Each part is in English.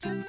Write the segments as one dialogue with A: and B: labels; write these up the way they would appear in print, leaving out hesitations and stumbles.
A: Hey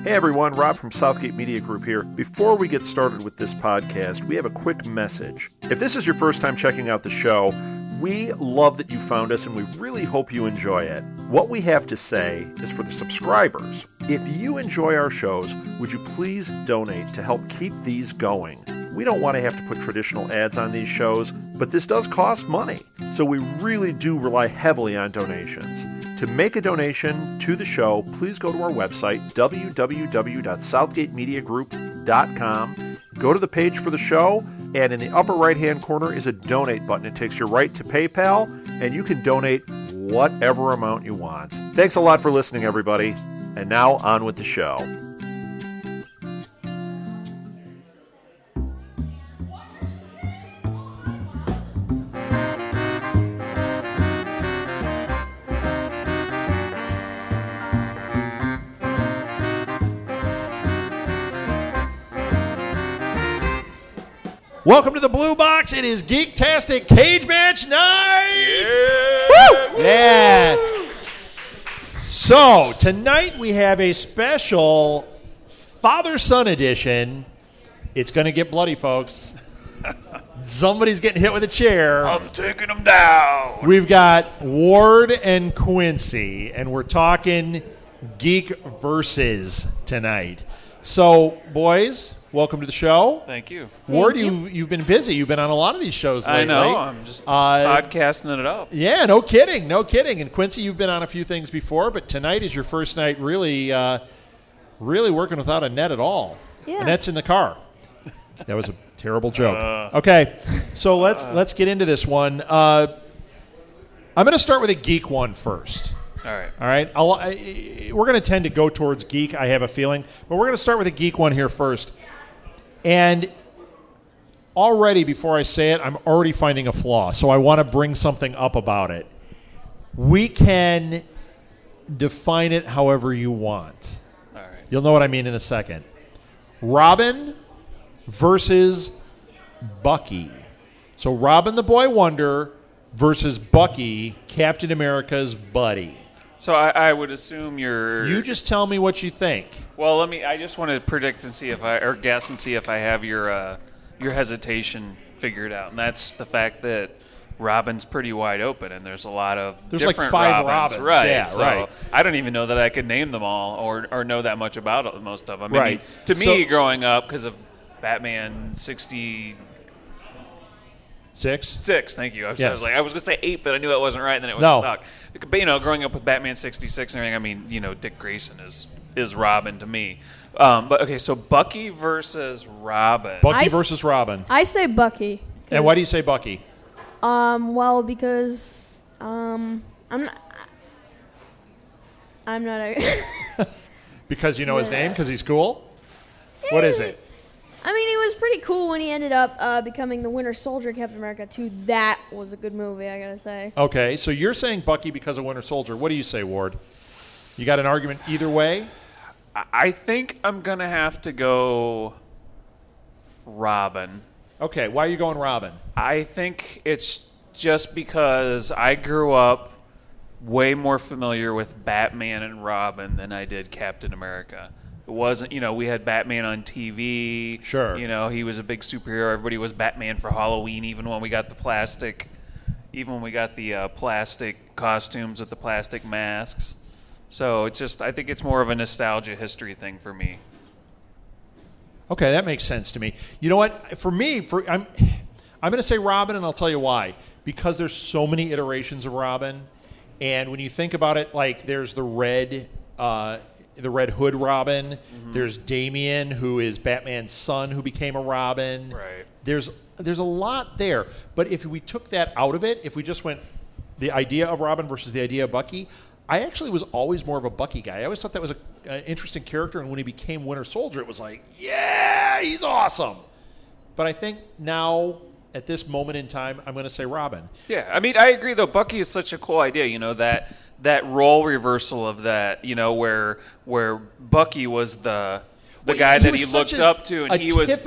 A: everyone, Rob from Southgate Media Group here. Before we get started with this podcast, we have a quick message. If this is your first time checking out the show, we love that you found us and we really hope you enjoy it. What we have to say is for the subscribers. If you enjoy our shows, would you please donate to help keep these going? We don't want to have to put traditional ads on these shows, but this does cost money. So we really do rely heavily on donations. To make a donation to the show, please go to our website, www.southgatemediagroup.com. Go to the page for the show, and in the upper right-hand corner is a donate button. It takes you right to PayPal, and you can donate whatever amount you want. Thanks a lot for listening, everybody. And now, on with the show.
B: Welcome to the Blue Box. It is Geektastic Cage Match Night.
A: Yeah.
B: Woo! Yeah. So tonight we have a special father-son edition. It's going to get bloody, folks. Somebody's getting hit with a chair.
C: I'm taking them down.
B: We've got Ward and Quincy, and we're talking Geek Versus tonight. So, boys, welcome to the show.
C: Thank you.
B: Ward, you've been busy. You've been on a lot of these shows lately.
C: I know. I'm just podcasting it up.
B: Yeah, no kidding. No kidding. And Quincy, you've been on a few things before, but tonight is your first night really working without a net at all.
D: Yeah.
B: A net's in the car. That was a terrible joke. Okay, so let's get into this one. I'm going to start with a geek one first.
C: All right.
B: All right. We're going to tend to go towards geek, I have a feeling. But we're going to start with a geek one here first. And already, before I say it, I'm already finding a flaw. So I want to bring something up about it. We can define it however you want.
C: All right.
B: You'll know what I mean in a second. Robin versus Bucky. So Robin the Boy Wonder versus Bucky, Captain America's buddy.
C: So I would assume you're...
B: You just tell me what you think.
C: Well, I just want to predict and see or guess and see if I have your hesitation figured out. And that's the fact that Robin's pretty wide open, and there's a lot of different
B: like 5 Robins.
C: Right.
B: Yeah,
C: so
B: right.
C: I don't even know that I could name them all or know that much about most of them.
B: Right.
C: To me, growing up, because of Batman 66. 6, thank you. I was going to say 8, but I knew that wasn't right, and then it was stuck. But, growing up with Batman 66 and everything, Dick Grayson is Robin to me. But, okay, so Bucky versus Robin.
B: Bucky versus Robin.
D: I say Bucky.
B: And why do you say Bucky?
D: Well, because I'm not a...
B: Because you know his name? Because he's cool? What is it?
D: I mean, it was pretty cool when he ended up becoming the Winter Soldier Captain America, too. That was a good movie, I gotta say.
B: Okay, so you're saying Bucky because of Winter Soldier. What do you say, Ward? You got an argument either way?
C: I think I'm going to have to go Robin.
B: Okay, why are you going Robin?
C: I think it's just because I grew up way more familiar with Batman and Robin than I did Captain America. It wasn't, we had Batman on TV.
B: Sure.
C: He was a big superhero. Everybody was Batman for Halloween, even when we got the plastic costumes with the plastic masks. So it's just, I think it's more of a nostalgia history thing for me.
B: Okay, that makes sense to me. You know what? For me, I'm going to say Robin, and I'll tell you why. Because there's so many iterations of Robin, and when you think about it, like there's the Red Hood Robin. Mm-hmm. There's Damian, who is Batman's son, who became a Robin.
C: Right.
B: There's a lot there. But if we took that out of it, if we just went the idea of Robin versus the idea of Bucky, I actually was always more of a Bucky guy. I always thought that was an interesting character, and when he became Winter Soldier, it was like, yeah, he's awesome. But I think now, at this moment in time, I'm going to say Robin.
C: Yeah, I agree, though. Bucky is such a cool idea, that role reversal of that, where Bucky was the guy that he looked up to, and he was his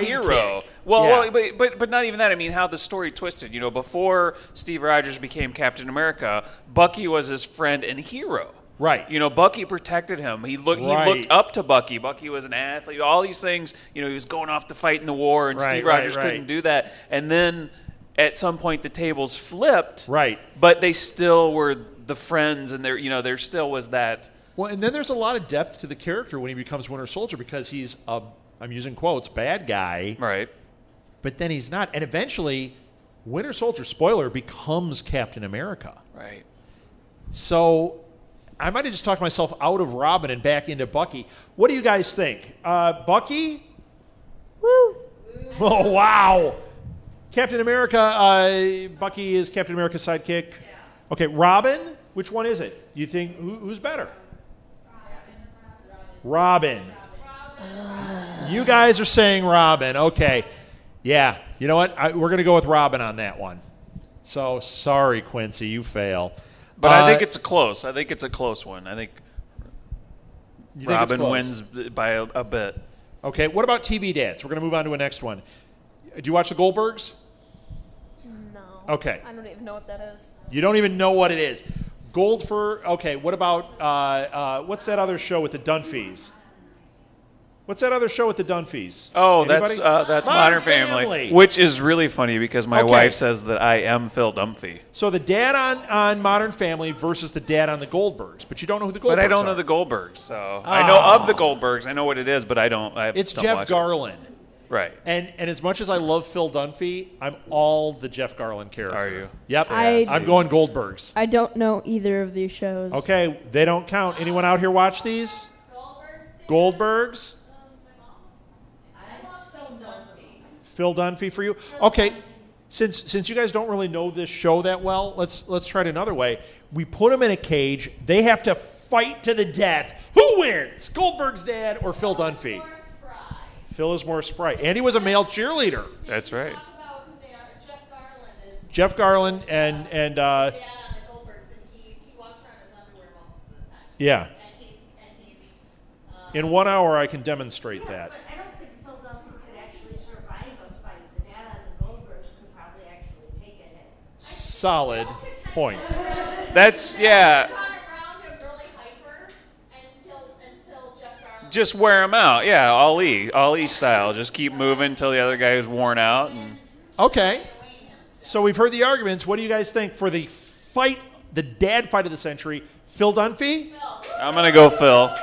C: hero.
B: Kick.
C: Well, but not even that. I mean, how the story twisted. Before Steve Rogers became Captain America, Bucky was his friend and hero.
B: Right.
C: You know, Bucky protected him. He looked up to Bucky. Bucky was an athlete. All these things, you know, he was going off to fight in the war, and Steve Rogers couldn't do that. And then at some point the tables flipped.
B: Right.
C: But they still were the friends, and there still was that.
B: Well, and then there's a lot of depth to the character when he becomes Winter Soldier, because he's a, I'm using quotes, bad guy.
C: Right.
B: But then he's not. And eventually, Winter Soldier, spoiler, becomes Captain America.
C: Right.
B: So I might have just talked myself out of Robin and back into Bucky. What do you guys think? Bucky?
D: Woo!
B: Oh, wow. Captain America, Bucky is Captain America's sidekick. Yeah. Okay, Robin? Which one is it? You think, who's better? Robin. You guys are saying Robin. Okay. Yeah. You know what? We're going to go with Robin on that one. So, sorry, Quincy. You fail.
C: But I think it's close. I think it's a close one. I think Robin wins by a bit.
B: Okay. What about TV dads? We're going to move on to a next one. Do you watch the Goldbergs?
D: No.
B: Okay.
D: I don't even know what that is.
B: You don't even know what it is. Okay, what about, what's that other show with the Dunphys? What's that other show with the Dunphys?
C: Oh,
B: anybody?
C: that's Modern Family. Which is really funny because my wife says that I am Phil Dunphy.
B: So the dad on Modern Family versus the dad on the Goldbergs, but you don't know who the Goldbergs are.
C: But I don't know the Goldbergs, so I know of the Goldbergs. I know what it is, but I don't.
B: It's Jeff Garlin.
C: Right.
B: And as much as I love Phil Dunphy, I'm all the Jeff Garlin character.
C: Are you?
B: Yep. I'm going Goldbergs.
D: I don't know either of these shows.
B: Okay, they don't count. Anyone out here watch these? Goldbergs? Phil Dunphy for you? Okay, since you guys don't really know this show that well, let's try it another way. We put them in a cage. They have to fight to the death. Who wins? Goldberg's dad or Phil Dunphy? Phil is more spry. And he was a male cheerleader.
C: That's right.
B: Jeff Garlin and
E: dad on the Goldbergs, and he walks around in his underwear most of the time.
B: Yeah.
E: And he's
B: in 1 hour, I can demonstrate that.
F: But I don't think Phil Dunphy could actually survive a fight. The dad on the Goldbergs could probably actually take a hit.
B: Solid point.
C: That's, yeah. Just wear him out. Yeah, Ali style. Just keep moving until the other guy is worn out. And
B: okay. So we've heard the arguments. What do you guys think for the fight, the dad fight of the century? Phil Dunphy?
C: I'm going to go Phil.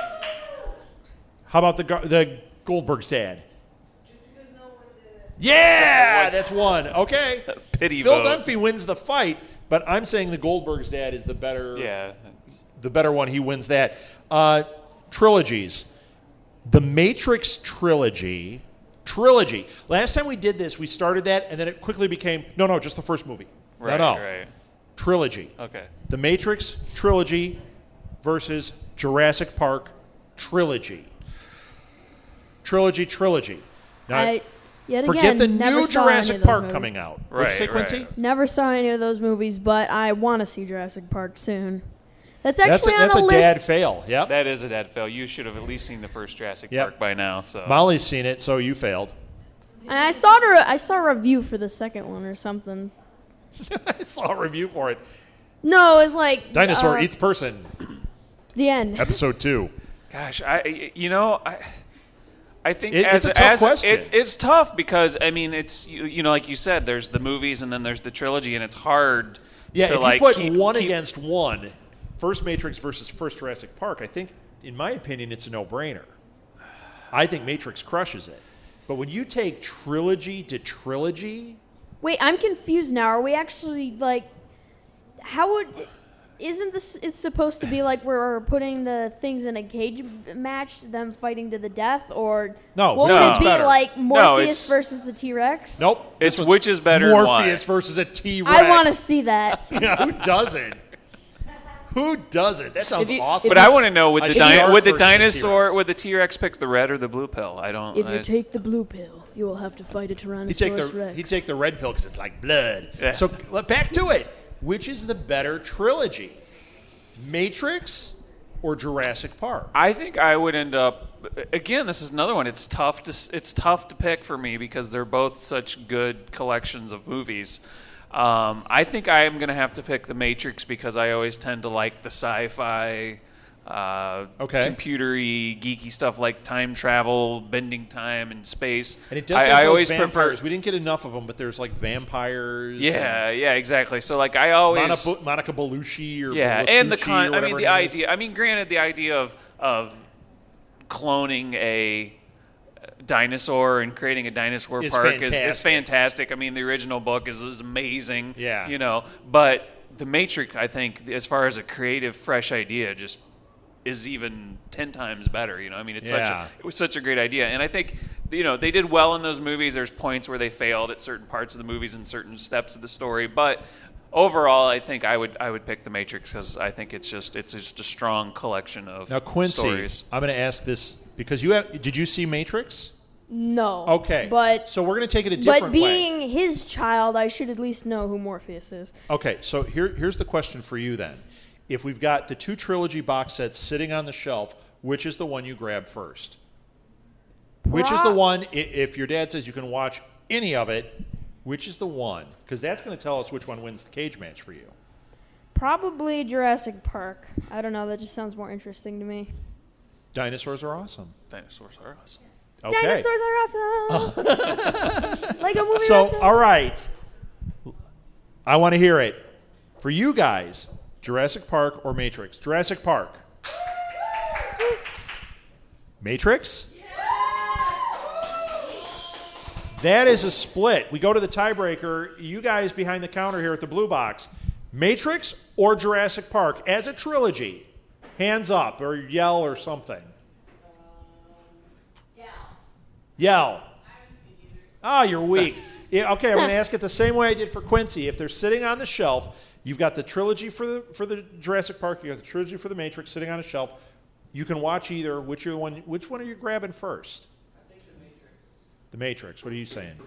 B: How about the Goldberg's dad? Yeah, that's one. Okay.
C: Pity
B: Phil
C: vote.
B: Dunphy wins the fight, but I'm saying the Goldberg's dad is the better.
C: Yeah.
B: The better one. He wins that. Trilogies. The Matrix trilogy. Last time we did this, we started that, and then it quickly became, no, just the first movie.
C: Right,
B: no.
C: Right.
B: Trilogy.
C: Okay.
B: The Matrix trilogy versus Jurassic Park trilogy. Trilogy. Now, forget the new Jurassic Park coming out.
C: Right,
B: What'd you say, Quincy?
D: Never saw any of those movies, but I want to see Jurassic Park soon. That's actually
B: that's
D: on
B: a
D: the list.
B: dad fail. Yep.
C: That is a dad fail. You should have at least seen the first Jurassic Park by now. So
B: Molly's seen it, so you failed.
D: And I saw a review for the second one or something.
B: I saw a review for it.
D: No, it was like
B: Dinosaur Eats Person.
D: The end.
B: Episode 2.
C: Gosh, I think
B: it's a tough question.
C: It's tough because I mean it's like you said, there's the movies and then there's the trilogy, and it's hard.
B: Yeah,
C: to
B: if you put one against one, first Matrix versus first Jurassic Park, I think, in my opinion, it's a no-brainer. I think Matrix crushes it. But when you take trilogy to trilogy...
D: Wait, I'm confused now. Are we actually, isn't this, it's supposed to be like we're putting the things in a cage match, them fighting to the death, or...
B: No,
D: what would it be, like Morpheus versus a T-Rex?
B: Nope.
C: It's which is better
B: Morpheus versus a T-Rex.
D: I want to see that.
B: Yeah, who doesn't? Who doesn't? That sounds awesome.
C: But I want to know, with the dinosaur,
B: T-Rex.
C: would the T-Rex pick the red or the blue pill? I don't.
D: If you take the blue pill, you will have to fight a Tyrannosaurus Rex.
B: He'd take the red pill because it's like blood.
C: Yeah.
B: So back to it. Which is the better trilogy? Matrix or Jurassic Park?
C: I think I would end up. Again, this is another one. It's tough to pick for me because they're both such good collections of movies. I think I am going to have to pick The Matrix because I always tend to like the sci-fi computery, geeky stuff like time travel, bending time and space.
B: And it does have
C: I
B: those
C: always
B: vampires.
C: prefer.
B: We didn't get enough of them, but there's like vampires.
C: Yeah, exactly. So like I always
B: Monica Bellucci or
C: and the
B: Bellucci or whatever
C: the
B: her name is.
C: idea. I mean, granted, the idea of cloning a dinosaur and creating a dinosaur park is fantastic. I mean, the original book is amazing.
B: Yeah.
C: You know, but The Matrix, I think, as far as a creative, fresh idea, just is even 10 times better. You know, I mean, it was such a great idea, and I think they did well in those movies. There's points where they failed at certain parts of the movies and certain steps of the story, but overall, I think I would pick The Matrix because I think it's just a strong collection of
B: Now, Quincy,
C: stories.
B: I'm going to ask this because did you see Matrix?
D: No.
B: Okay. So we're going to take it a different way.
D: But being his child, I should at least know who Morpheus is.
B: Okay, so here's the question for you then. If we've got the 2 trilogy box sets sitting on the shelf, which is the one you grab first? Which is the one, if your dad says you can watch any of it, which is the one? Because that's going to tell us which one wins the cage match for you.
D: Probably Jurassic Park. I don't know, that just sounds more interesting to me.
B: Dinosaurs are awesome.
C: Dinosaurs are awesome.
B: Okay.
D: Dinosaurs are awesome. Lego movie.
B: So,
D: awesome.
B: all right. I want to hear it. For you guys, Jurassic Park or Matrix? Jurassic Park. Matrix? That is a split. We go to the tiebreaker. You guys behind the counter here at the Blue Box. Matrix or Jurassic Park as a trilogy? Hands up or yell or something. Yell. Oh, you're weak. Yeah, okay, I'm going to ask it the same way I did for Quincy. If they're sitting on the shelf, you've got the trilogy for the Jurassic Park, you got the trilogy for the Matrix sitting on a shelf. You can watch either. Which one are you grabbing first?
G: I think the Matrix.
B: The Matrix. What are you saying?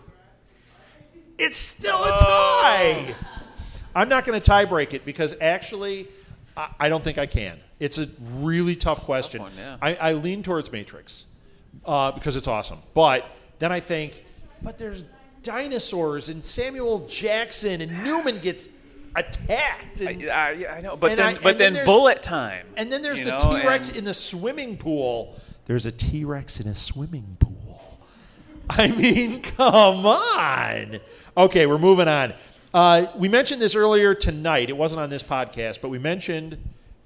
B: It's still a tie. I'm not going to tie break it because actually I don't think I can. It's a really tough question.
C: Tough one, yeah.
B: I lean towards Matrix because it's awesome. But then I think, but there's dinosaurs and Samuel Jackson and Newman gets attacked. And,
C: I know, but
B: and
C: then bullet time.
B: And then there's
C: you
B: the
C: know,
B: T-Rex in the swimming pool. There's a T-Rex in a swimming pool. I mean, come on. Okay, we're moving on. We mentioned this earlier tonight. It wasn't on this podcast, but we mentioned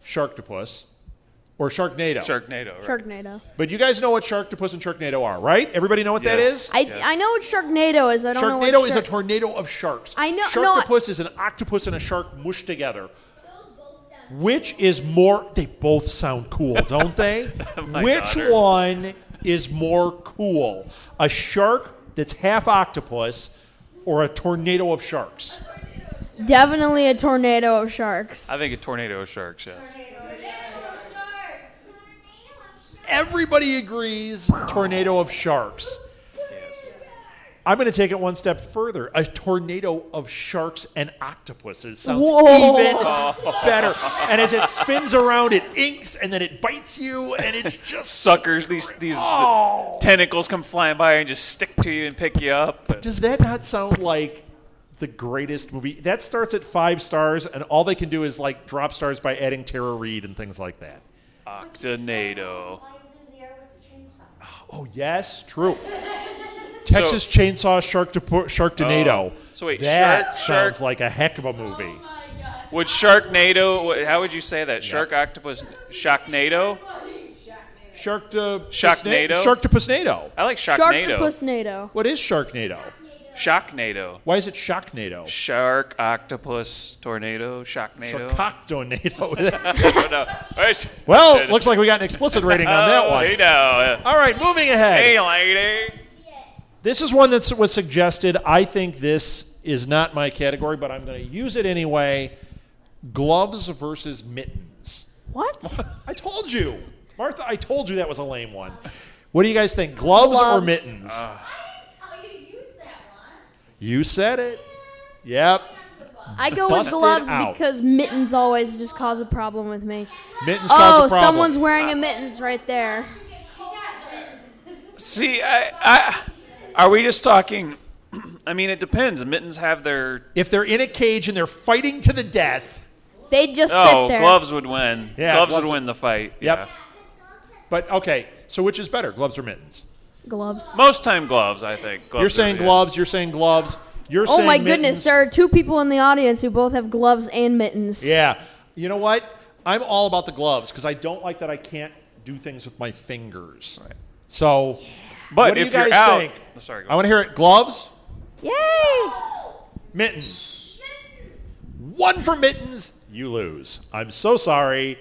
B: Sharktopus or Sharknado.
C: Sharknado. Right?
D: Sharknado.
B: But you guys know what Sharktopus and Sharknado are, right? Everybody know what that
C: Yes.
B: is?
D: I know what Sharknado is. I don't know what
B: Sharknado is a tornado of sharks.
D: I know-
B: Sharktopus is an octopus and a shark mushed together. Which is more... They both sound cool, don't they? Which
C: daughter.
B: one is more cool? A shark that's half octopus or a tornado of sharks?
D: Definitely a tornado of sharks.
C: I think a tornado of sharks, yes.
B: Everybody agrees tornado of sharks.
C: Yes.
B: I'm going to take it one step further. A tornado of sharks and octopuses sounds
D: Whoa.
B: even better. And as it spins around, it inks, and then it bites you, and it's just...
C: Suckers, these
B: Oh.
C: tentacles come flying by and just stick to you and pick you up.
B: Does that not sound like the greatest movie? That starts at 5 stars, and all they can do is like drop stars by adding Tara Reid and things like that.
C: Octonado.
F: Flying through the air with the chainsaw.
B: Oh, yes, true. Texas Chainsaw Sharktonado.
C: So wait,
B: that
C: shark-
B: sounds like a heck of a movie.
C: Would Sharknado? How would you say that? Shark octopus Sharknado? Sharknado?
B: Sharktopusnado.
C: I like Sharknado.
D: Sharktopusnado.
B: What is Sharknado?
C: Sharknado.
B: Why is it Shocknado?
C: Shark, octopus, tornado, Sharknado.
B: Sharktonado.
C: No.
B: Well, looks like we got an explicit rating on that one.
C: You know.
B: All right, moving ahead.
C: Hey, lady.
B: This is one that was suggested. I think this is not my category, but I'm going to use it anyway. Gloves versus mittens.
D: What?
B: I told you. Martha, I told you that was a lame one. What do you guys think? Gloves or
D: Gloves.
B: mittens?
E: Tell you to use that one.
B: You said it. Yep.
D: I go with
B: Busted
D: gloves
B: out.
D: because mittens always just cause a problem with me.
B: Mittens cause
D: Oh,
B: a problem.
D: someone's wearing a mittens right there.
C: See, are we just talking? I mean, it depends. Mittens have their.
B: If they're in a cage and they're fighting to the death,
D: They'd just sit there.
C: Gloves would win.
B: Yeah,
C: gloves
B: gloves
C: would win the fight.
B: Yep.
C: Yeah.
B: But, okay, so which is better, gloves or mittens?
D: Gloves.
C: Most time gloves, I think. Gloves
B: You're saying
C: are-
B: gloves, you're saying gloves. You're
D: Oh
B: saying
D: my
B: mittens.
D: goodness, there are 2 people in the audience who both have gloves and mittens.
B: Yeah. You know what? I'm all about the gloves because I don't like that I can't do things with my fingers.
C: Right.
B: So,
C: But
B: what do
C: if
B: you guys
C: you're out,
B: think?
C: Oh, sorry. Go
B: I want to hear it. Gloves,
D: Yay!
B: mittens. 1 for mittens. You lose. I'm so sorry.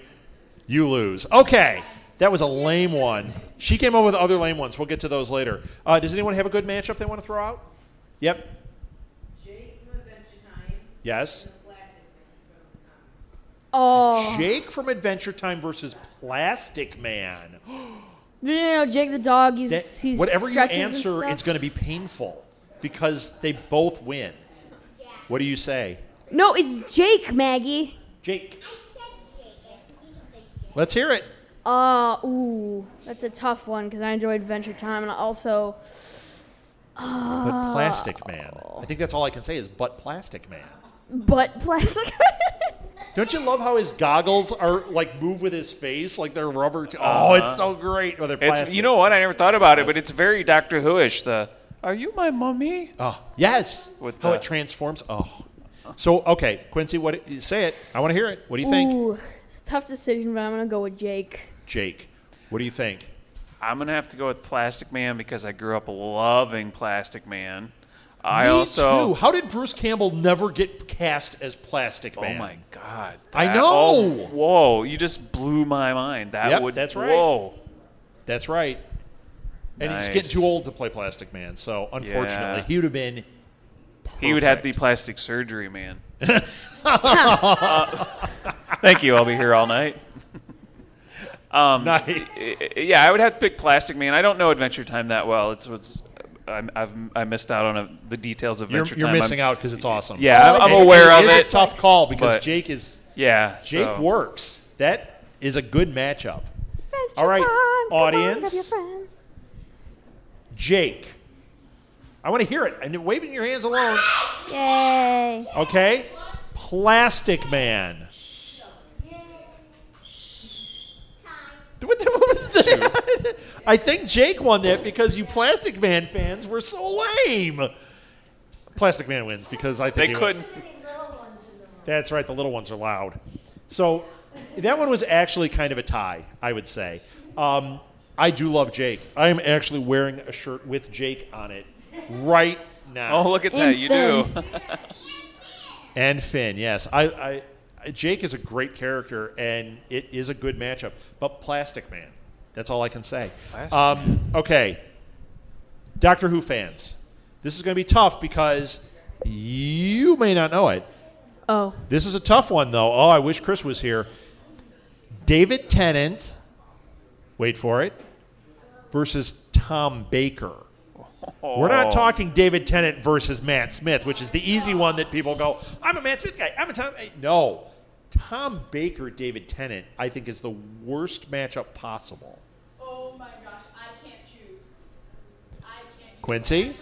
B: You lose. Okay. That was a lame one. She came up with other lame ones. We'll get to those later. Does anyone have a good matchup they want to throw out? Yep.
G: Jake from Adventure Time.
B: Yes.
G: And the Plastic Man from
D: Oh.
B: Jake from Adventure Time versus Plastic Man.
D: No, Jake the dog, he's
B: Whatever you
D: stretches and
B: answer,
D: stuff.
B: it's going to be painful because they both win. What do you say?
D: No, it's Jake, Maggie.
B: Jake. Let's hear it.
D: Ooh, that's a tough one because I enjoy Adventure Time and also.
B: But Plastic Man. I think that's all I can say is but Plastic Man.
D: But Plastic.
B: Don't you love how his goggles are like move with his face like they're rubber? Oh, it's so great. Well, they're plastic.
C: It's, you know what? I never thought about it, but it's very Doctor Who-ish. Are you my mummy?
B: Oh, yes.
C: With
B: how
C: the-
B: it transforms. Oh. So, okay, Quincy, say it. I want to hear it. What do you think?
D: Ooh, it's a tough decision, but I'm gonna go with Jake.
B: Jake, what do you think?
C: I'm going to have to go with Plastic Man because I grew up loving Plastic Man. I
B: Me
C: also
B: too. How did Bruce Campbell never get cast as Plastic Man?
C: Oh my God!
B: I know.
C: Oh, whoa! You just blew my mind.
B: That's right.
C: Whoa!
B: That's right. And he's
C: Nice.
B: getting too old to play Plastic Man, so unfortunately,
C: Yeah.
B: he would have been.
C: He would have to be
B: perfect.
C: plastic surgery man. Thank you. I'll be here all night.
B: Nice.
C: Yeah, I would have to pick Plastic Man. I don't know Adventure Time that well. I missed out on the details of Adventure
B: You're
C: Time.
B: missing out because it's awesome.
C: Yeah, I'm
B: And
C: aware of
B: is
C: it.
B: a tough call because
C: but-
B: Jake is.
C: Yeah,
B: Jake
C: so-
B: works. That is a good matchup.
D: Adventure
B: All right,
D: Time, come on,
B: audience.
D: grab your friends.
B: Jake. I want to hear it. And waving your hands alone.
D: Yay!
B: Okay. Plastic Man. What was that? I think Jake won that because you Plastic Man fans were so lame. Plastic Man wins because I think
C: They
B: he
C: couldn't.
B: wins. That's right. The little ones are loud. So that one was actually kind of a tie, I would say. I do love Jake. I am actually wearing a shirt with Jake on it right now.
C: Oh, look at that!
D: And
C: You
D: Finn.
C: do.
B: And Finn, yes. Jake is a great character, and it is a good matchup. But Plastic Man, that's all I can say. Okay, Doctor Who fans, this is going to be tough because you may not know it.
D: Oh,
B: This is a tough one, though. Oh, I wish Chris was here. David Tennant, wait for it, versus Tom Baker. We're not talking David Tennant versus Matt Smith, which is the easy one that people go, I'm a Matt Smith guy. I'm a Tom. No. Tom Baker, David Tennant, I think is the worst matchup possible.
G: Oh my gosh, I can't choose. I can't choose.
B: Quincy,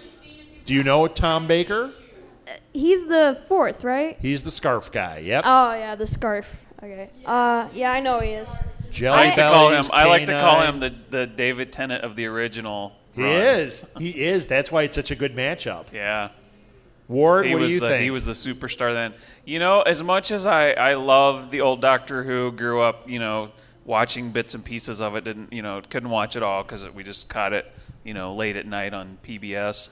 B: do you know Tom Baker?
D: he's the 4th, right?
B: He's the scarf guy. Yep.
D: Oh yeah, the scarf. Okay. Yeah, I know he is.
B: Jelly
C: I like to call him.
B: bellies,
C: I like to call
B: canine.
C: him the David Tennant of the original.
B: He
C: run.
B: is. He is. That's why it's such a good matchup.
C: Yeah.
B: Ward,
C: He
B: what do
C: was
B: you think?
C: He was the superstar then. You know, as much as I love the old Doctor Who, grew up, watching bits and pieces of it, couldn't watch it all because we just caught it, late at night on PBS.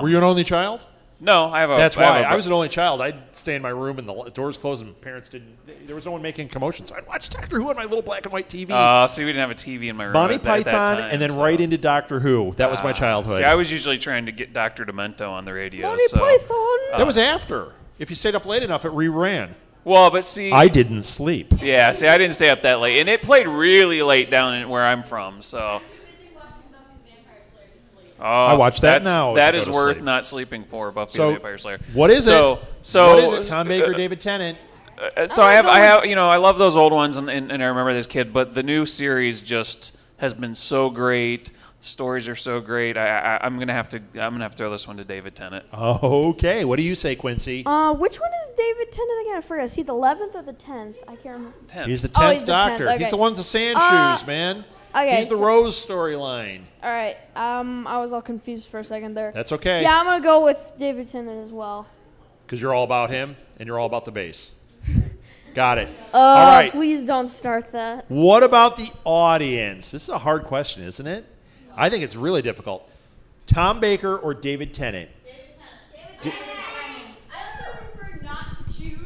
B: Were you an only child?
C: No, I have a.
B: That's
C: I have
B: why.
C: a-
B: I was an only child. I'd stay in my room and the doors closed and parents didn't. There was no one making commotion. So I'd watch Doctor Who on my little black and white TV.
C: See, we didn't have a TV in my room.
B: Monty
C: at that
B: Python
C: time,
B: and then
C: so-
B: right into Doctor Who. That was my childhood.
C: See, I was usually trying to get Dr. Demento on the radio.
D: Monty
C: so.
D: Python.
B: that was after. If you stayed up late enough, it reran.
C: Well, but see.
B: I didn't sleep.
C: Yeah, see, I didn't stay up that late. And it played really late down in where I'm from, so. Oh,
B: I watch that
C: that's-
B: now as
C: That
B: I go
C: is
B: to
C: worth
B: sleep.
C: not sleeping for Buffy
B: So,
C: the Vampire Slayer.
B: what is
C: So
B: it? What is it? Tom Baker,
C: uh,
B: David Tennant.
C: So I have, I love those old ones, and I remember this kid. But the new series just has been so great. Stories are so great. I'm gonna have to throw this one to David Tennant.
B: Okay, what do you say, Quincy?
D: Which one is David Tennant again? I forgot. Is he the 11th or the 10th? I can't remember.
C: 10.
B: He's the 10th
D: Oh, he's the 10th,
B: Doctor.
D: okay.
B: He's the one with the sand shoes, man.
D: Okay,
B: He's the Rose storyline.
D: All right. I was all confused for a second there.
B: That's okay.
D: Yeah, I'm gonna go with David Tennant as well.
B: Because you're all about him and you're all about the bass. Got it. All right.
D: Please don't start that.
B: What about the audience? This is a hard question, isn't it? I think it's really difficult. Tom Baker or David Tennant?
G: David Tennant. I also prefer not to choose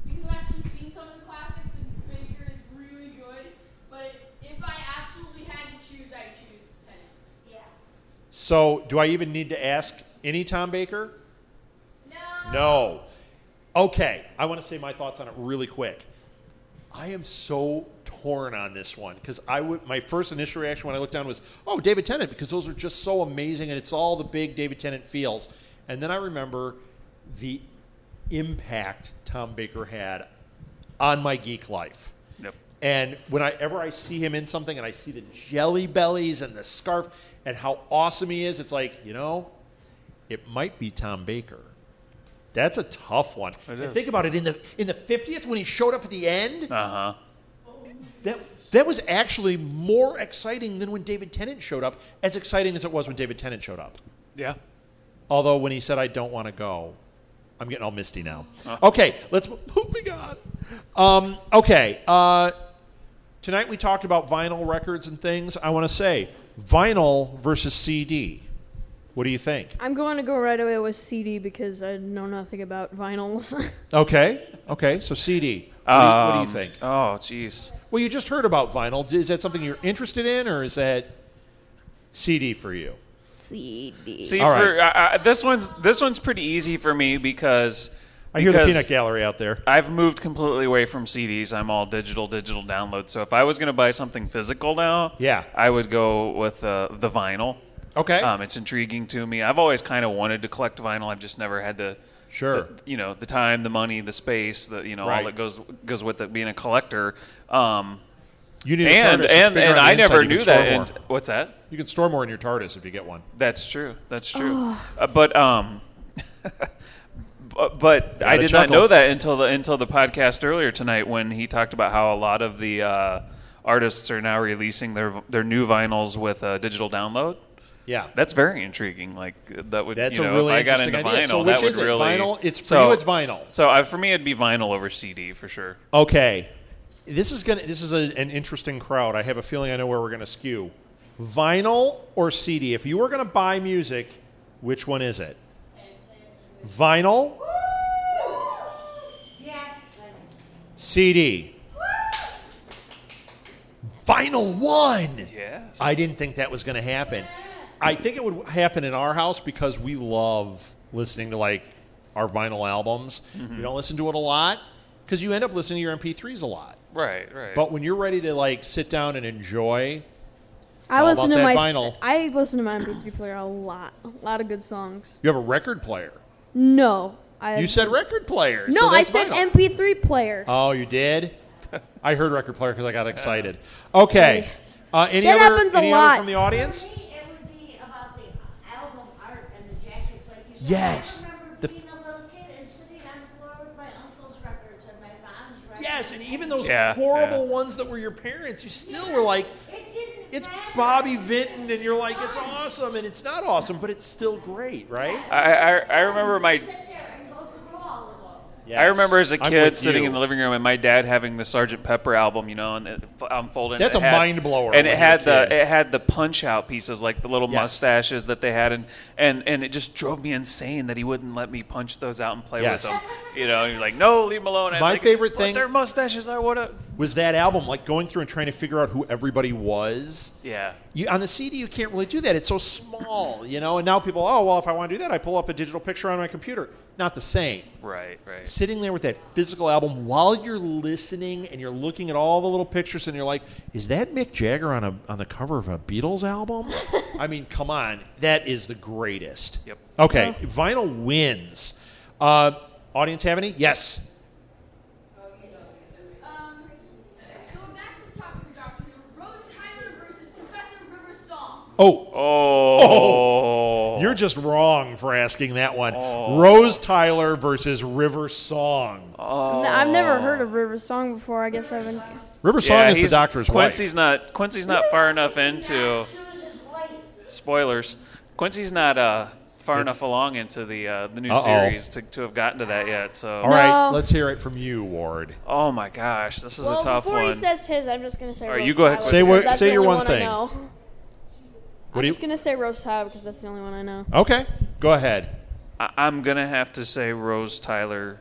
G: because I've actually seen some of the classics and Baker is really good. But if I absolutely had to choose, I'd choose Tennant. Yeah.
B: So, do I even need to ask any Tom Baker? No. Okay, I want to say my thoughts on it really quick. I am so torn on this one because my first initial reaction when I looked down was, oh, David Tennant, because those are just so amazing and it's all the big David Tennant feels. And then I remember the impact Tom Baker had on my geek life.
C: Yep.
B: And whenever I see him in something and I see the jelly bellies and the scarf and how awesome he is, it's like, it might be Tom Baker. That's a tough one. And think about it, in the 50th when he showed up at the end, that was actually more exciting than when David Tennant showed up, as exciting as it was when David Tennant showed up.
C: Yeah.
B: Although when he said, I don't want to go, I'm getting all misty now. Okay, let's moving on. Tonight we talked about vinyl records and things. I want to say, vinyl versus CD. What do you think?
D: I'm going to go right away with CD because I know nothing about vinyls.
B: Okay, so CD. What do you think?
C: Oh, jeez.
B: Well, you just heard about vinyl. Is that something you're interested in, or is that CD for you?
D: CD.
C: See,
B: All right.
C: this one's pretty easy for me because
B: I hear the peanut gallery out there.
C: I've moved completely away from CDs. I'm all digital download. So if I was going to buy something physical now, I would go with the vinyl.
B: Okay.
C: It's intriguing to me. I've always kind of wanted to collect vinyl. I've just never had the time, the money, the space, all that goes with it being a collector.
B: You need a TARDIS.
C: And I never knew that. What's that?
B: You can store more in your TARDIS if you get one.
C: That's true. But I did not know that until the podcast earlier tonight when he talked about how a lot of the artists are now releasing their new vinyls with digital download.
B: Yeah,
C: that's very intriguing. Like that would.
B: That's a really
C: if I got
B: interesting
C: into
B: idea.
C: vinyl,
B: So which
C: that would
B: is it?
C: really
B: Vinyl. It's for you. It's vinyl.
C: So for me, it'd be vinyl over CD for sure.
B: Okay, this is an interesting crowd. I have a feeling I know where we're gonna skew. Vinyl or CD? If you were gonna buy music, which one is it? Vinyl.
F: Yeah.
B: CD. Vinyl won.
C: Yes.
B: I didn't think that was going to happen. I think it would happen in our house because we love listening to our vinyl albums.
C: Mm-hmm.
B: We don't listen to it a lot because you end up listening to your MP3s a lot.
C: Right.
B: But when you're ready to sit down and enjoy,
D: I listen to
B: vinyl.
D: I listen to my MP3 player a lot of good songs.
B: You have a record player.
D: No,
B: you said record player.
D: No,
B: so
D: I
B: that's
D: said
B: vinyl.
D: MP3 player.
B: Oh, you did? I heard record player because I got excited. Okay. Any
D: That
B: other
D: happens a
B: any
D: lot.
B: other from the audience?
F: For me, it would be about the album art and the jackets, like you said.
B: Yes.
F: I remember being a little kid and sitting on the floor with my uncle's records and my mom's records.
B: Yes, and even those
C: Yeah,
B: horrible
C: yeah.
B: ones that were your parents, you still were like,
F: It didn't
B: it's
F: matter.
B: Bobby Vinton, and you're like, it's awesome, and it's not awesome, but it's still great, right?
C: I remember my.
F: Sit there and go through all of them.
C: I remember as a
B: I'm
C: kid
B: with
C: sitting
B: you.
C: in the living room and my dad having the Sgt. Pepper album, and it unfolded.
B: That's
C: it
B: a
C: had-
B: mind blower
C: And
B: when
C: it
B: you're
C: had
B: a kid.
C: it had the punch out pieces, like the little
B: Yes.
C: mustaches that they had, and it just drove me insane that he wouldn't let me punch those out and play
B: Yes.
C: with them. And you're like, no, leave them alone.
B: My favorite
C: "But
B: thing-
C: their mustaches, I would have.
B: Was that album, going through and trying to figure out who everybody was?
C: Yeah.
B: On the CD, you can't really do that. It's so small, and now people, if I want to do that, I pull up a digital picture on my computer. Not the same.
C: Right.
B: Sitting there with that physical album while you're listening and you're looking at all the little pictures and you're like, is that Mick Jagger on the cover of a Beatles album? I mean, come on. That is the greatest.
C: Yep.
B: Okay, vinyl wins. Audience have any? Yes.
G: Going back to the topic of Doctor Who, Rose Tyler versus Professor River's song.
C: Oh.
B: You're just wrong for asking that one. Rose Tyler versus River Song.
D: I've never heard of River Song before. I guess I haven't.
B: River Song is the doctor's
C: Quincy's
B: wife.
C: Quincy's not far enough into spoilers. Quincy's not far enough along into the new series to have gotten to that yet. So
B: all right, let's hear it from you, Ward.
C: oh my gosh, this is a tough
D: before
C: one.
D: he says his, I'm just gonna say.
C: All right,
D: Rose
C: you go ahead.
D: Tyler, because
B: Say
D: that's
B: your
D: the
B: one
D: only
B: thing.
D: I know. I'm just gonna say Rose Tyler because that's the only one I know.
B: Okay, go ahead.
C: I'm gonna have to say Rose Tyler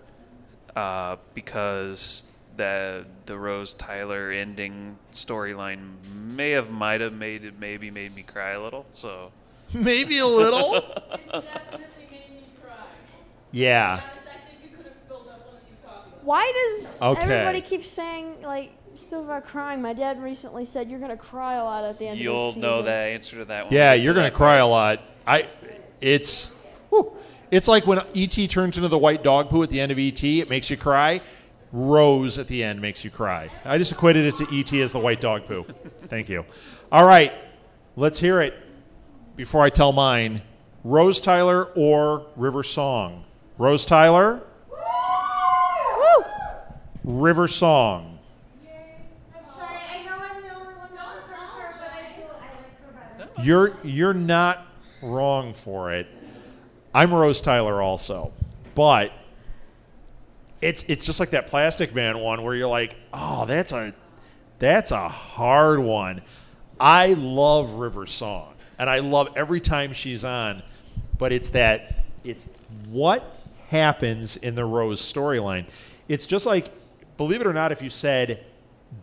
C: because the Rose Tyler ending storyline might have made me cry a little. So
B: Maybe a little.
G: It definitely made me cry.
B: Yeah.
G: I think you could have filled up one of these coffee cups.
D: Why does
B: Okay.
D: everybody keep saying like still about crying? My dad recently said you're gonna cry a lot at the end of
C: you'll
D: this season.
C: know the answer to that one.
B: Yeah,
C: We'll get
B: you're
C: to
B: going to
C: that
B: cry a
C: part.
B: lot. It's like when E.T. turns into the white dog poo at the end of E.T., it makes you cry. Rose at the end makes you cry. I just equated it to E.T. as the white dog poo. Thank you. All right, let's hear it before I tell mine. Rose Tyler or River Song? Rose Tyler?
D: Woo!
B: River Song.
F: I'm sorry, I know I'm the only one that prefers her, but I like her better.
B: You're not wrong for it. I'm Rose Tyler also, but it's just like that Plastic Man one where you're like, oh, that's a hard one. I love River Song, and I love every time she's on, but it's what happens in the Rose storyline. It's just like, believe it or not, if you said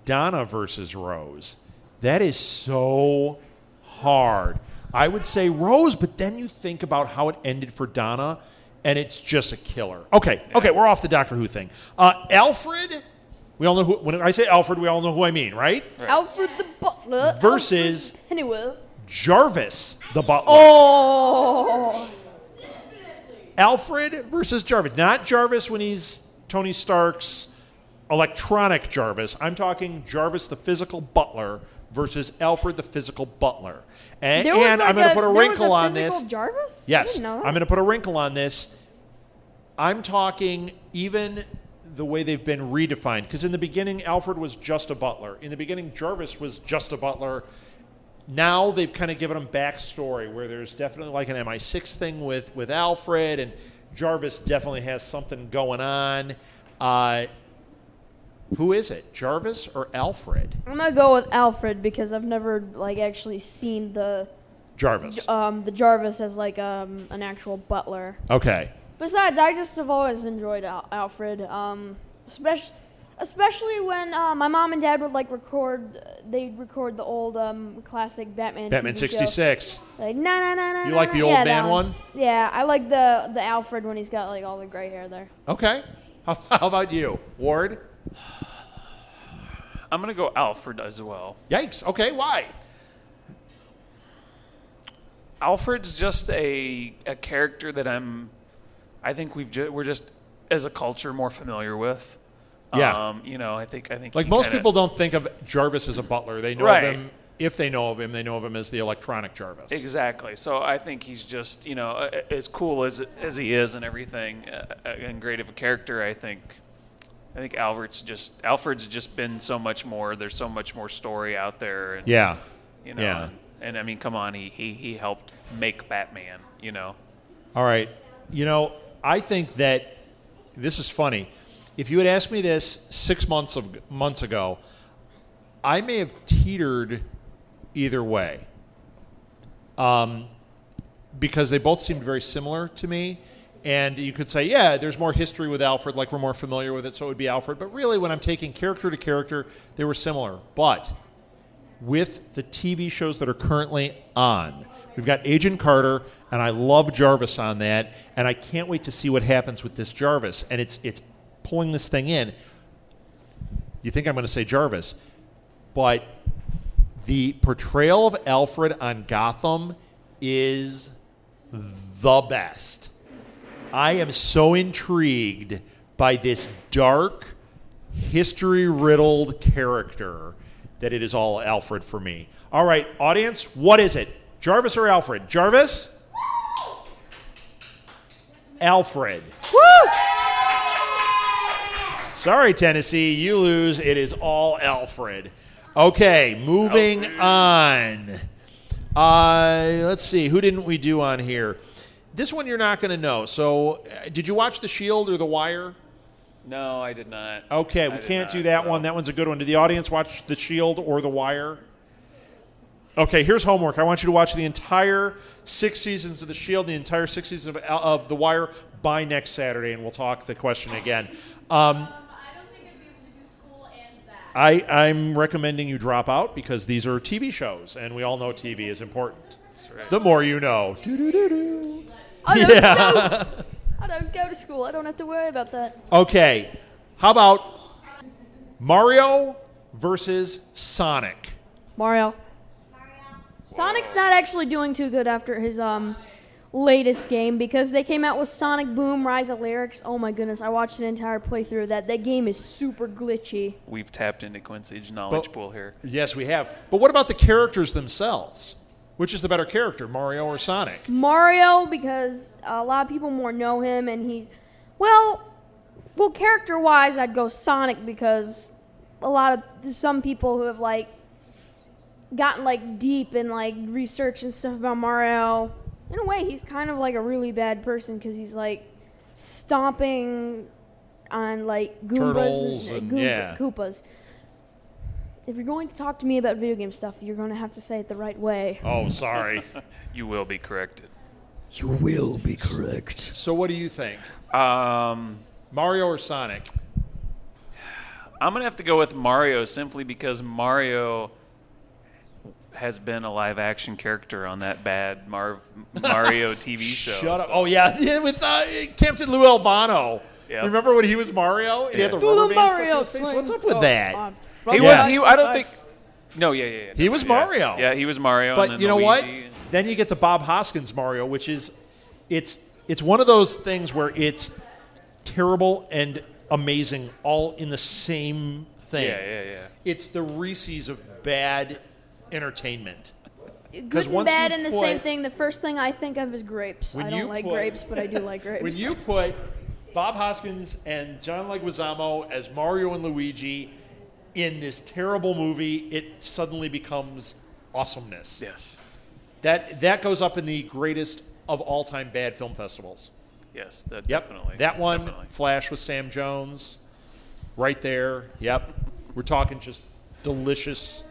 B: Donna versus Rose, that is so hard. I would say Rose, but then you think about how it ended for Donna, and it's just a killer. Okay, we're off the Doctor Who thing. Alfred, we all know who. When I say Alfred, we all know who I mean, right?
D: Alfred the Butler
B: Versus
D: Alfred Pennyworth.
B: Jarvis the Butler.
D: Oh,
B: Alfred versus Jarvis. Not Jarvis when he's Tony Stark's electronic Jarvis. I'm talking Jarvis the physical butler versus Alfred the physical butler. And I'm going to put a wrinkle on this.
D: Jarvis? I
B: Yes,
D: didn't know that.
B: I'm going to put a wrinkle on this. I'm talking even the way they've been redefined. Because in the beginning, Alfred was just a butler. In the beginning, Jarvis was just a butler. Now they've kind of given him backstory where there's definitely like an MI6 thing with Alfred, and Jarvis definitely has something going on. Who is it, Jarvis or Alfred?
D: I'm gonna go with Alfred because I've never actually seen the
B: Jarvis.
D: the Jarvis as an actual butler.
B: Okay.
D: Besides, I just have always enjoyed Alfred, especially when my mom and dad would they'd record the old classic Batman TV
B: 66.
D: show. Like na.
B: You like the old man one?
D: Yeah, I like the Alfred when he's got all the gray hair there.
B: Okay. How about you, Ward?
C: I'm going to go Alfred as well.
B: Yikes. Okay, why?
C: Alfred's just a character that I think we're just as a culture more familiar with.
B: Yeah.
C: I think
B: Like most people don't think of Jarvis as a butler. They know of him. If they know of him, they know of him as the electronic Jarvis.
C: Exactly. So I think he's just, as cool as he is and everything, and great of a character. I think Alfred's just been so much more. There's so much more story out there. And,
B: Yeah.
C: Yeah. And I mean, come on, he helped make Batman.
B: All right. I think that this is funny. If you had asked me this 6 months ago, I may have teetered either way, because they both seemed very similar to me. And you could say, yeah, there's more history with Alfred, like we're more familiar with it, so it would be Alfred. But really, when I'm taking character to character, they were similar. But with the TV shows that are currently on, we've got Agent Carter, and I love Jarvis on that, and I can't wait to see what happens with this Jarvis. And it's pulling this thing in. You think I'm going to say Jarvis, but the portrayal of Alfred on Gotham is the best. I am so intrigued by this dark, history-riddled character that it is all Alfred for me. All right, audience, what is it? Jarvis or Alfred? Jarvis? Alfred.
D: Woo!
B: Sorry, Tennessee, you lose. It is all Alfred. Okay, moving on. Let's see. Who didn't we do on here? This one you're not going to know. So, did you watch The Shield or The Wire?
C: No, I did not.
B: Okay, we can't do that one. That one's a good one. Did the audience watch The Shield or The Wire? Okay, here's homework. I want you to watch the entire 6 seasons of The Shield, the entire 6 seasons of The Wire by next Saturday, and we'll talk the question again.
G: I don't think I'd be able to do school and that.
B: I'm recommending you drop out because these are TV shows, and we all know TV is important.
C: That's right.
B: The more you know. Do-do-do-do.
D: I don't go to school. I don't have to worry about that.
B: Okay, how about Mario versus Sonic?
D: Mario. Sonic's not actually doing too good after his latest game because they came out with Sonic Boom Rise of Lyrics. Oh my goodness, I watched an entire playthrough of that. That game is super glitchy.
C: We've tapped into Quincy's knowledge pool here.
B: Yes, we have. But what about the characters themselves? Which is the better character, Mario or Sonic?
D: Mario, because a lot of people more know him, and well, character-wise, I'd go Sonic because there's some people who have gotten deep in research and stuff about Mario. In a way, he's kind of a really bad person because he's stomping on Goombas
B: Turtles and
D: Koopas. If you're going to talk to me about video game stuff, you're going to have to say it the right way.
B: Oh, sorry.
C: You will be corrected.
H: You will be correct.
B: So what do you think? Mario or Sonic?
C: I'm going to have to go with Mario simply because Mario has been a live-action character on that bad Mario TV show.
B: Shut up. Oh, yeah, with Captain Lou Albano.
C: Yep.
B: Remember when he was Mario? He had the rubber band stuck to his face? What's up with that?
C: I don't think... No, yeah.
B: He was Mario.
C: Yeah, he was Mario.
B: But
C: and then
B: you know
C: Luigi.
B: what? Then you get the Bob Hoskins Mario, which is... It's one of those things where it's terrible and amazing all in the same thing.
C: Yeah.
B: It's the Reese's of bad entertainment.
D: Good and bad and the same thing. The first thing I think of is grapes. I don't like grapes, but I do like grapes.
B: When you put Bob Hoskins and John Leguizamo as Mario and Luigi in this terrible movie, it suddenly becomes awesomeness.
C: Yes.
B: That goes up in the greatest of all-time bad film festivals.
C: Yes,
B: Definitely. That one,
C: definitely.
B: Flash with Sam Jones, right there. Yep. We're talking just delicious.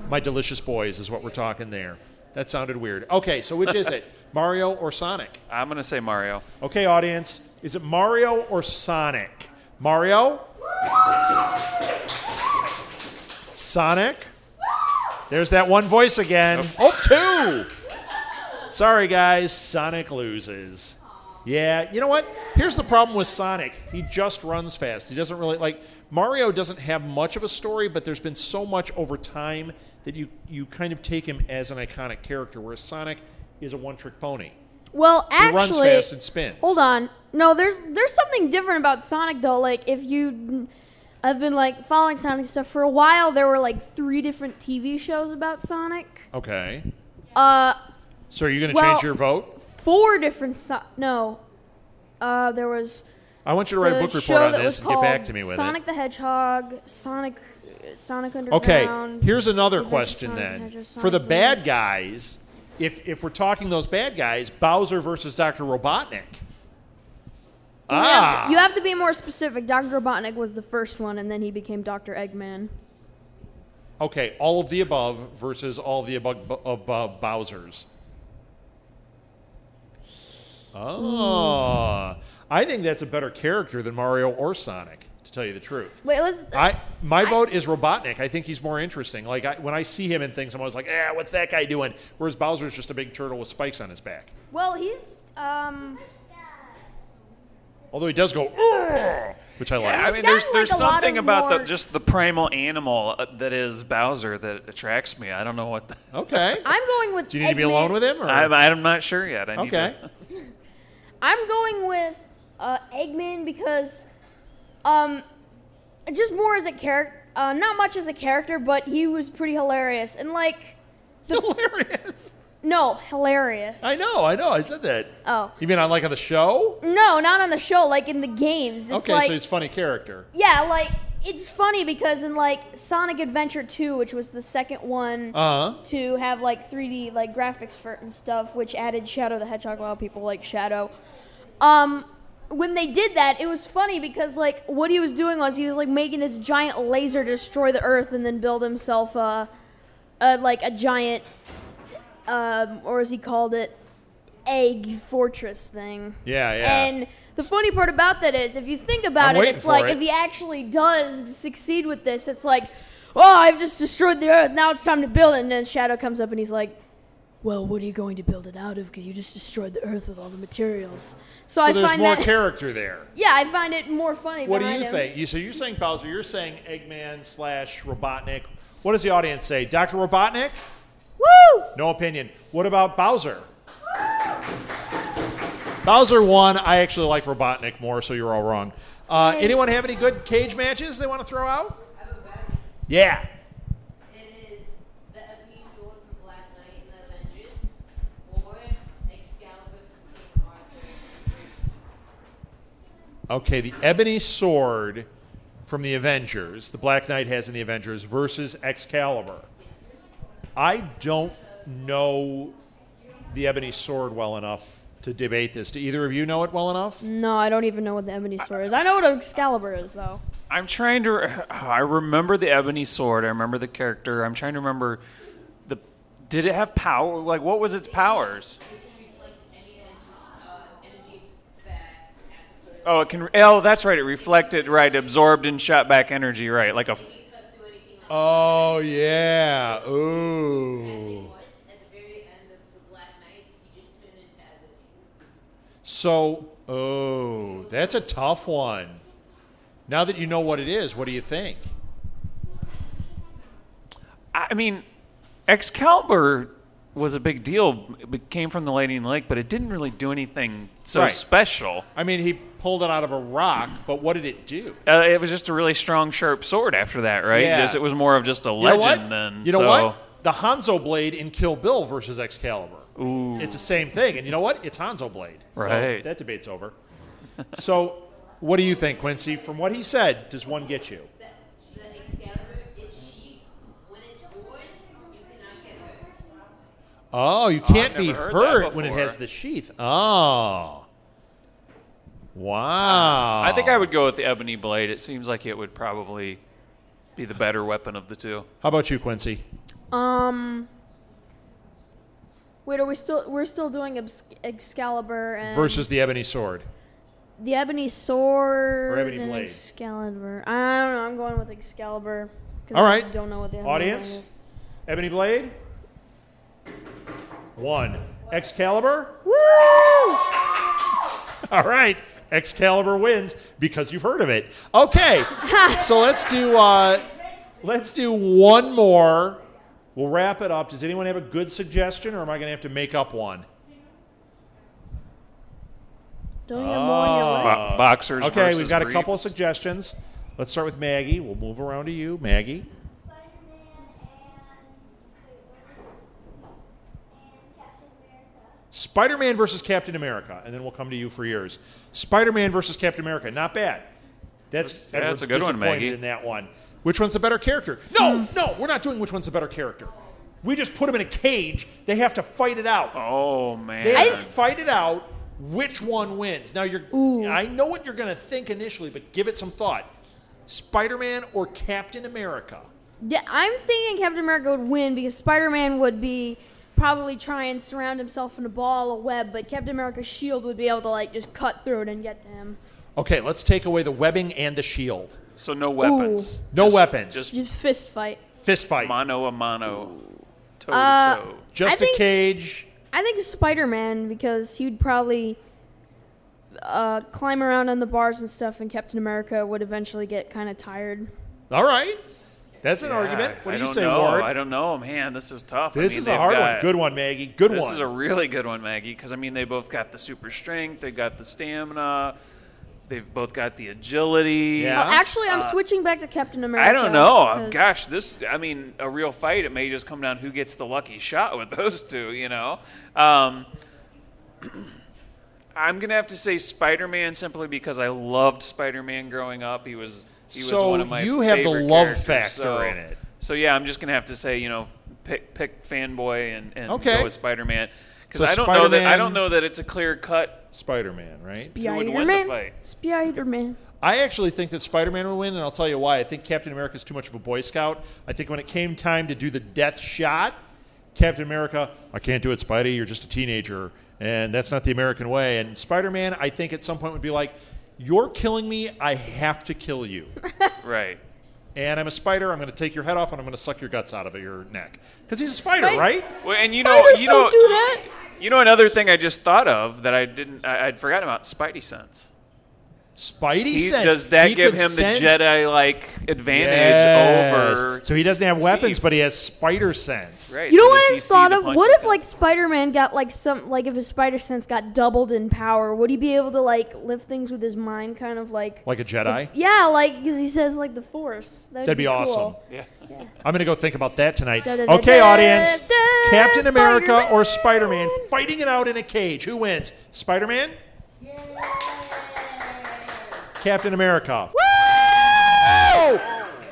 B: My Delicious Boys is what we're talking there. That sounded weird. Okay, so which is it? Mario or Sonic?
C: I'm going to say Mario.
B: Okay, audience. Is it Mario or Sonic? Mario? Sonic? There's that one voice again. Oh, 2! Sorry, guys. Sonic loses. Yeah, you know what? Here's the problem with Sonic. He just runs fast. He doesn't really, Mario doesn't have much of a story, but there's been so much over time that you kind of take him as an iconic character, whereas Sonic is a one-trick pony.
D: Well, actually...
B: He runs fast and spins.
D: Hold on. No, there's something different about Sonic, though. If you... I've been, following Sonic stuff for a while. There were, 3 different TV shows about Sonic.
B: Okay.
D: So
B: are you going to change your vote?
D: 4 different... No. There was...
B: I want you to write a book report on this and get back to me with
D: Sonic the Hedgehog, Sonic Underground.
B: Okay, here's another question
D: Sonic
B: then.
D: Hedgehog,
B: For the
D: Sonic
B: bad guys, if we're talking those bad guys, Bowser versus Dr. Robotnik.
D: You have to be more specific. Dr. Robotnik was the first one, and then he became Dr. Eggman.
B: Okay, all of the above versus all of the above Bowsers. Oh, I think that's a better character than Mario or Sonic, to tell you the truth.
D: Wait,
B: my vote is Robotnik. I think he's more interesting. When I see him in things, I'm always like, what's that guy doing? Whereas Bowser's just a big turtle with spikes on his back.
D: Well, he's
B: Although he does go, "Ugh," which I like.
C: Yeah, I mean, there's something about just the primal animal that is Bowser that attracts me. I don't know what.
B: Okay.
D: I'm going with.
B: Do you need to be alone with him? Or?
C: I'm not sure yet. I need to.
D: I'm going with Eggman because, just more as a character. Not much as a character, but he was pretty hilarious and
B: hilarious.
D: No, No, hilarious.
B: I know. I said that.
D: Oh.
B: You mean on the show?
D: No, not on the show, like in the games. It's
B: Okay,
D: like,
B: so he's a funny character.
D: Yeah, like, it's funny because in, like, Sonic Adventure 2, which was the second one to have, like, 3D, like, graphics for it and stuff, which added Shadow the Hedgehog, a lot of people like Shadow. When they did that, it was funny because, like, what he was doing was he was, like, making this giant laser destroy the Earth and then build himself, a giant, or as he called it, egg fortress thing.
B: Yeah.
D: And the funny part about that is, if you think about it, it's like, if he actually does succeed with this, it's like, oh, I've just destroyed the Earth, now it's time to build it. And then Shadow comes up and he's like, well, what are you going to build it out of? Because you just destroyed the Earth with all the materials. So I
B: there's
D: find
B: more
D: that,
B: character there.
D: Yeah, I find it more funny.
B: What do you
D: him.
B: think? So you're saying Bowser, you're saying Eggman / Robotnik. What does the audience say? Dr. Robotnik?
D: Woo!
B: No opinion. What about Bowser? Bowser won. I actually like Robotnik more, so you're all wrong. Anyone have any good cage matches they want to throw out? Yeah.
E: It is the Ebony Sword from Black Knight and the Avengers, or Excalibur from King Arthur.
B: Okay, the Ebony Sword from the Avengers, the Black Knight has in the Avengers, versus Excalibur.
E: Yes.
B: I don't know the Ebony Sword well enough to debate this. Do either of you know it well enough?
D: No, I don't even know what the Ebony Sword is. I know what Excalibur is, though.
C: I'm trying to. I remember the Ebony Sword. I remember the character. I'm trying to remember the. Did it have power? Like, what was its powers?
E: It can reflect any energy back at the person.
C: Oh, it can. Oh, that's right. It reflected. Right, absorbed and shot back energy. Right, like a.
E: You couldn't do anything like
B: Oh, yeah.
E: that. And
B: Ooh.
E: it was, at the very end of the Black Knight, he just turned into Ebony.
B: So, that's a tough one. Now that you know what it is, what do you think?
C: I mean, Excalibur was a big deal. It came from the Lady in the Lake, but it didn't really do anything so
B: Right.
C: special.
B: I mean, he pulled it out of a rock, but what did it do?
C: It was just a really strong, sharp sword after that, right?
B: Yeah.
C: It was more of just a
B: You know
C: legend
B: what?
C: then.
B: You know
C: so.
B: what? The Hanzo blade in Kill Bill versus Excalibur.
C: Ooh.
B: It's the same thing. And you know what? It's Hanzo blade.
C: Right.
B: So that debate's over. So what do you think, Quincy? From what he said, does one get you?
E: The Excalibur, its sheath, when it's bored, you cannot get hurt.
B: Oh, you can't
C: I've
B: be
C: never heard
B: hurt
C: that
B: when it
C: before.
B: has the sheath. Oh. Wow.
C: I think I would go with the Ebony Blade. It seems like it would probably be the better weapon of the two.
B: How about you, Quincy?
D: Wait, we're still doing Excalibur and
B: Versus the Ebony Sword.
D: the Ebony Sword
B: Or Ebony
D: and
B: Blade.
D: Excalibur. I don't know. I'm going with Excalibur. 'Cause
B: All
D: I
B: right.
D: don't know what the Ebony
B: Audience?
D: Blade is.
B: Ebony Blade? 1. Excalibur?
D: Woo!
B: All right. Excalibur wins because you've heard of it. Okay. So let's do one more. We'll wrap it up. Does anyone have a good suggestion, or am I going to have to make up one?
D: Don't you have more on your list?
C: Boxers
B: Okay,
C: versus
B: we've got a
C: briefs.
B: couple of suggestions. Let's start with Maggie. We'll move around to you, Maggie. Spider-Man versus Captain America, and then we'll come to you for yours. Spider-Man versus Captain America, not bad. That's
C: a good one,
B: disappointed
C: Maggie.
B: in that one. Which one's the better character? No, we're not doing which one's the better character. We just put them in a cage. They have to fight it out.
C: Oh, man.
B: They have to fight it out. Which one wins? Now I know what you're going to think initially, but give it some thought. Spider-Man or Captain America?
D: Yeah, I'm thinking Captain America would win because Spider-Man would be probably try and surround himself in a ball of web, but Captain America's shield would be able to like just cut through it and get to him.
B: Okay, let's take away the webbing and the shield.
C: So no weapons.
B: No weapons.
C: Just
D: Just fist fight.
B: Fist fight.
C: mano a mano. Toe to toe.
B: Just
D: I think-
B: a cage.
D: I think Spider-Man because he'd probably climb around on the bars and stuff, and Captain America would eventually get kind of tired.
B: All right. That's an argument. What
C: I
B: do you
C: don't
B: say,
C: know.
B: Ward?
C: I don't know, man. This is tough.
B: This is a hard one. Good one, Maggie. Good
C: This
B: one.
C: is a really good one, Maggie, because, they both got the super strength. They got the stamina. They've both got the agility.
B: Yeah.
D: Well, actually, I'm switching back to Captain America.
C: I don't know.
D: because-
C: Gosh, a real fight, it may just come down who gets the lucky shot with those two, I'm going to have to say Spider-Man simply because I loved Spider-Man growing up. He was one of my
B: So you have the
C: favorite
B: love
C: characters.
B: factor in it.
C: So, yeah, I'm just going to have to say, pick fanboy and
B: Okay.
C: go with Spider-Man.
B: So
C: Because I
B: Spider-Man-
C: don't know that it's a clear-cut
B: Spider-Man, right?
C: who would win the fight.
D: Spider-Man.
B: I actually think that Spider-Man would win, and I'll tell you why. I think Captain America is too much of a Boy Scout. I think when it came time to do the death shot, Captain America, I can't do it, Spidey. You're just a teenager, and that's not the American way. And Spider-Man, I think at some point would be like, you're killing me. I have to kill you.
C: Right.
B: And I'm a spider. I'm going to take your head off, and I'm going to suck your guts out of your neck. Because he's a spider,
D: Right.
B: right?
C: Well, and
D: Spiders don't do that.
C: another thing I just thought of that I'd forgotten about, Spidey sense.
B: Spidey sense.
C: Does that
B: He
C: give
B: could
C: him the
B: sense-
C: Jedi-like advantage
B: Yes.
C: over?
B: So he doesn't have weapons,
C: Steve?
B: but he has spider sense.
C: Right.
D: You know
C: so
D: what
C: does
D: I
C: he
D: just
C: see
D: thought
C: the
D: of?
C: punches
D: What if
C: coming?
D: Spider-Man got if his spider sense got doubled in power? Would he be able to lift things with his mind, kind of like?
B: Like a Jedi?
D: Yeah, because he says the Force.
B: That'd be
D: cool.
B: awesome.
C: Yeah.
B: I'm going to go think about that tonight.
D: Da, da, da,
B: Okay,
D: da,
B: audience.
D: da,
B: Captain America
D: Spider-Man.
B: or Spider-Man fighting it out in a cage. Who wins? Spider-Man? Captain America. Woo!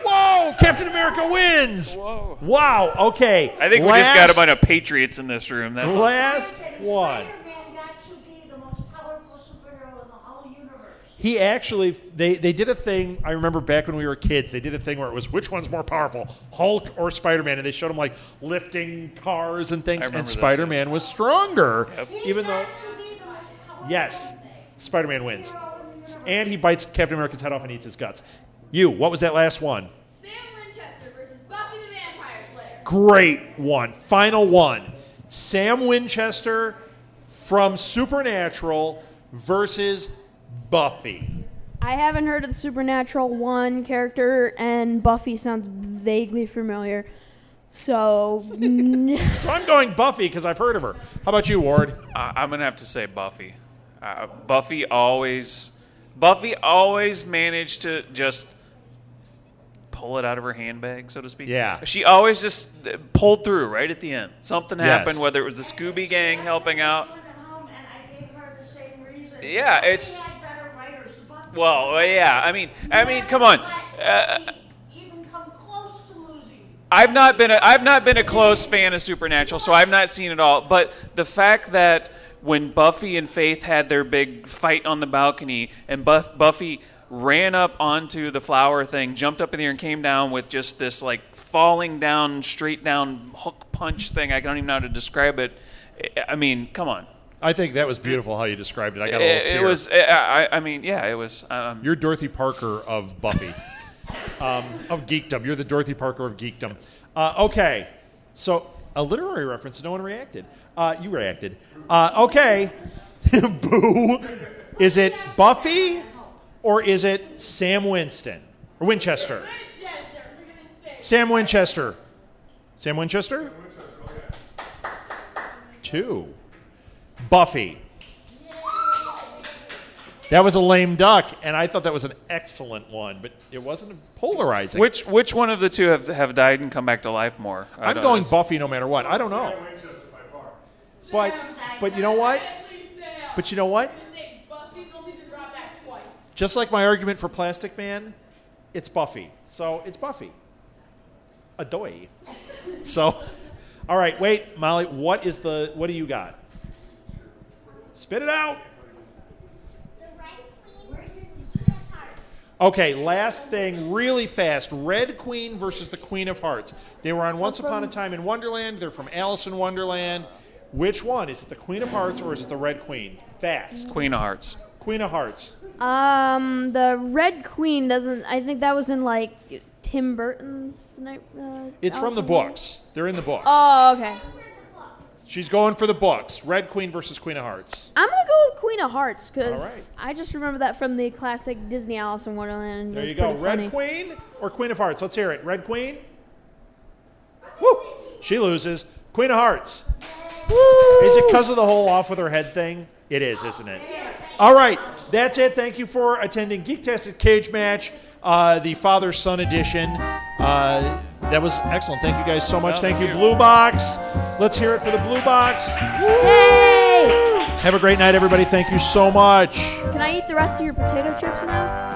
B: Whoa! Captain America wins!
C: Whoa.
B: Wow, okay.
C: I think we just got a bunch of patriots in this room. That's all.
B: Last one.
F: Spider-Man got to be the most powerful superhero in the whole universe.
B: He actually, they did a thing, I remember back when we were kids, they did a thing where it was, which one's more powerful, Hulk or Spider-Man? And they showed him, lifting cars and things,
C: I remember
B: and
C: this,
B: Spider-Man was stronger.
F: He
B: Even though,
F: got to be the most powerful
B: yes, Spider-Man wins.
F: hero in the universe.
B: And he bites Captain America's head off and eats his guts. What was that last one?
G: Sam Winchester versus Buffy the Vampire Slayer.
B: Great one. Final one. Sam Winchester from Supernatural versus Buffy.
D: I haven't heard of the Supernatural 1 character, and Buffy sounds vaguely familiar. So,
B: So I'm going Buffy because I've heard of her. How about you, Ward?
C: I'm gonna have to say Buffy. Buffy always managed to just pull it out of her handbag, so to speak.
B: Yeah.
C: She always just pulled through right at the end. Something happened,
B: Yes.
C: whether it was the Scooby Gang helping out.
F: Went home and I gave her the same reason.
C: Yeah,
F: Buffy
C: it's-
F: had better writers. Buffy
C: Well, yeah. I mean, come on.
F: even come close to losing.
C: I've not been a close fan of Supernatural, so I've not seen it all. But the fact that when Buffy and Faith had their big fight on the balcony, and Buffy ran up onto the flower thing, jumped up in the air, and came down with just this falling down, straight down hook punch thing. I don't even know how to describe it. I mean, come on.
B: I think that was beautiful how you described it. I got a little tear.
C: It was. I mean, yeah, it was.
B: You're Dorothy Parker of Buffy, of geekdom. You're the Dorothy Parker of geekdom. Okay, so a literary reference. No one reacted. You reacted. Okay, boo. Is it Buffy or is it Sam Winston or Winchester?
G: Winchester. We're gonna say.
B: Sam Winchester. Sam Winchester. 2. Buffy. That was a lame duck, and I thought that was an excellent one, but it wasn't polarizing.
C: Which one of the two have died and come back to life more?
B: I'm going Buffy no matter what. I don't know. But you know what?
G: Actually, Sam.
B: But you know what?
G: I'm gonna say Buffy's only been brought back twice.
B: Just like my argument for Plastic Man, it's Buffy. So it's Buffy. Adoy. So, all right, wait, Molly, what do you got? Spit it out.
F: The Red Queen versus the Queen of Hearts.
B: Okay, last thing, really fast. Red Queen versus the Queen of Hearts. They were on Once Upon a Time in Wonderland. They're from Alice in Wonderland. Which one? Is it the Queen of Hearts or is it the Red Queen? Fast.
C: Queen of Hearts.
B: Queen of Hearts.
D: the Red Queen doesn't. I think that was in Tim Burton's The Night.
B: It's from the books. They're in the books.
D: Oh, okay.
B: She's going for the books. Red Queen versus Queen of Hearts.
D: I'm gonna go with Queen of Hearts
B: All
D: because
B: right.
D: I just remember that from the classic Disney Alice in Wonderland. It
B: There
D: was
B: you go.
D: pretty
B: Red
D: funny.
B: Queen or Queen of Hearts? Let's hear it. Red Queen. Woo! She loses. Queen of Hearts.
D: Woo!
B: Is it because of the whole off with her head thing? It is, isn't it? All right, that's it. Thank you for attending Geektastic Cage Match, the father-son edition. That was excellent. Thank you guys so much. Thank you, Blue Box. Let's hear it for the Blue Box.
D: Yay!
B: Have a great night, everybody. Thank you so much.
D: Can I eat the rest of your potato chips now?